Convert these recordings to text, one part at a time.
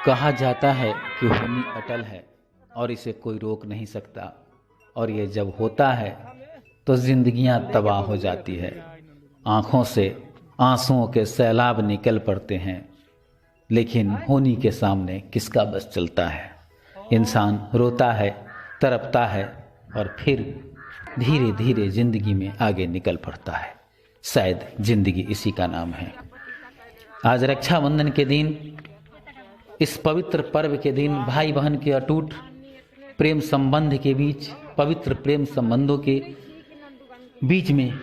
कहा जाता है कि होनी अटल है और इसे कोई रोक नहीं सकता, और ये जब होता है तो जिंदगियां तबाह हो जाती है। आंखों से आंसुओं के सैलाब निकल पड़ते हैं, लेकिन होनी के सामने किसका बस चलता है। इंसान रोता है, तड़पता है और फिर धीरे धीरे जिंदगी में आगे निकल पड़ता है। शायद जिंदगी इसी का नाम है। आज रक्षाबंधन के दिन, इस पवित्र पर्व के दिन, भाई बहन के अटूट प्रेम संबंध के बीच, पवित्र प्रेम संबंधों के बीच में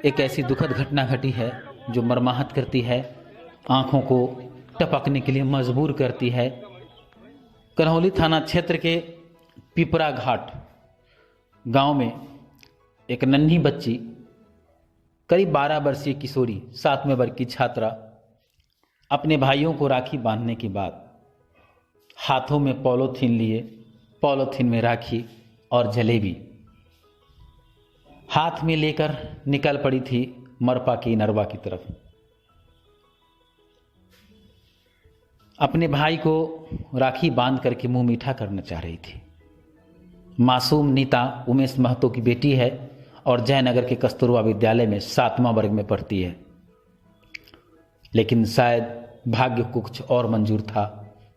एक ऐसी दुखद घटना घटी है जो मर्माहत करती है, आंखों को टपकने के लिए मजबूर करती है। करहौली थाना क्षेत्र के पिपरा घाट गांव में एक नन्ही बच्ची, करीब 12 वर्षीय किशोरी, 7वें वर्ग की छात्रा, अपने भाइयों को राखी बांधने के बाद हाथों में पॉलीथीन लिए, पॉलीथीन में राखी और जलेबी हाथ में लेकर निकल पड़ी थी मरपा की नरवा की तरफ। अपने भाई को राखी बांध करके मुंह मीठा करना चाह रही थी। मासूम नीता उमेश महतो की बेटी है और जयनगर के कस्तूरबा विद्यालय में 7वां वर्ग में पढ़ती है। लेकिन शायद भाग्य को कुछ और मंजूर था,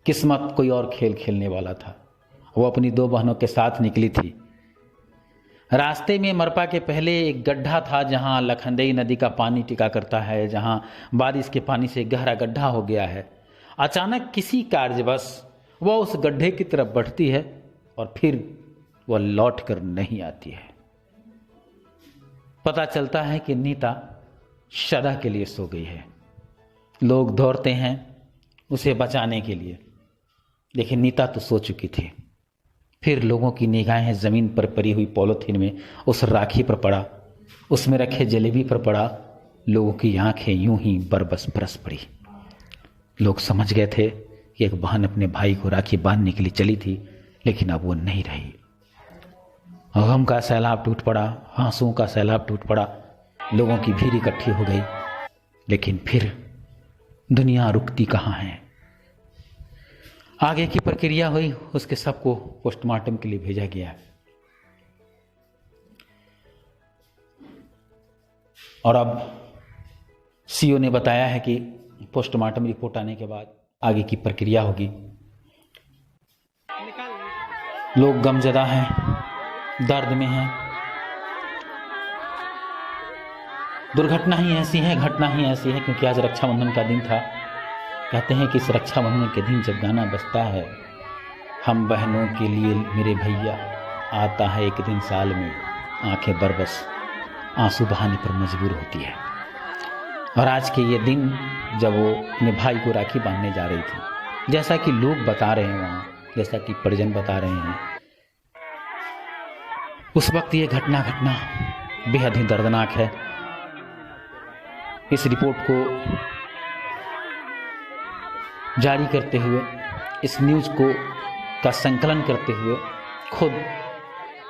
किस्मत कोई और खेल खेलने वाला था। वो अपनी 2 बहनों के साथ निकली थी। रास्ते में मरपा के पहले एक गड्ढा था जहां लखनदेई नदी का पानी टिका करता है, जहां बारिश के पानी से गहरा गड्ढा हो गया है। अचानक किसी कार्यवश वह उस गड्ढे की तरफ बढ़ती है और फिर वह लौट कर नहीं आती है। पता चलता है कि नीता सदा के लिए सो गई है। लोग दौड़ते हैं उसे बचाने के लिए, लेकिन नीता तो सो चुकी थी। फिर लोगों की निगाहें जमीन पर पड़ी हुई पॉलीथीन में उस राखी पर पड़ा, उसमें रखे जलेबी पर पड़ा। लोगों की आंखें यूं ही बरबस बरस पड़ी। लोग समझ गए थे कि एक बहन अपने भाई को राखी बांधने के लिए चली थी, लेकिन अब वो नहीं रही। गम का सैलाब टूट पड़ा, आंसुओं का सैलाब टूट पड़ा, लोगों की भीड़ इकट्ठी हो गई। लेकिन फिर दुनिया रुकती कहाँ है। आगे की प्रक्रिया हुई, उसके सबको पोस्टमार्टम के लिए भेजा गया। और अब सीओ ने बताया है कि पोस्टमार्टम रिपोर्ट आने के बाद आगे की प्रक्रिया होगी। लोग गमजदा हैं, दर्द में हैं। दुर्घटना ही ऐसी है, घटना ही ऐसी है, क्योंकि आज रक्षाबंधन का दिन था। कहते हैं कि इस रक्षाबंधन के दिन जब गाना बजता है, हम बहनों के लिए मेरे भैया, आता है एक दिन साल में, आंखें बरबस आंसू बहाने पर मजबूर होती है। और आज के ये दिन जब वो अपने भाई को राखी बांधने जा रही थी, जैसा कि लोग बता रहे हैं वहाँ, जैसा कि परिजन बता रहे हैं, उस वक्त ये घटना बेहद ही दर्दनाक है। इस रिपोर्ट को जारी करते हुए, इस न्यूज़ का संकलन करते हुए खुद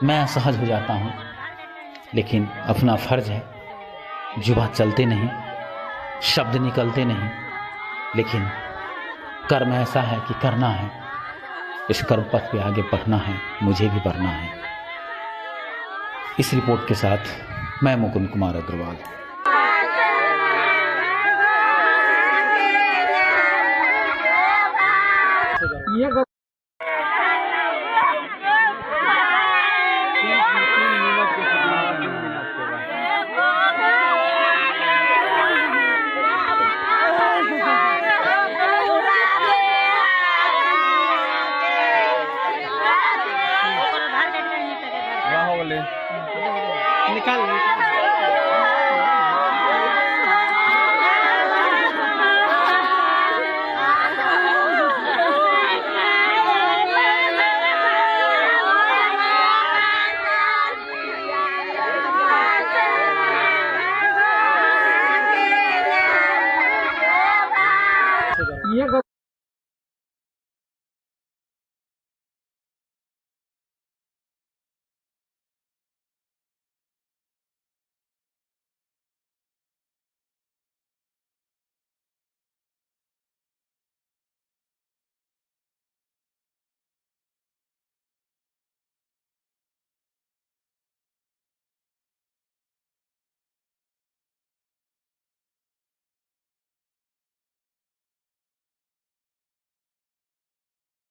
मैं असहज हो जाता हूँ, लेकिन अपना फर्ज है। जुबान चलते नहीं, शब्द निकलते नहीं, लेकिन कर्म ऐसा है कि करना है। इस कर्म पथ पे आगे बढ़ना है, मुझे भी बढ़ना है। इस रिपोर्ट के साथ मैं मुकुंद कुमार अग्रवाल।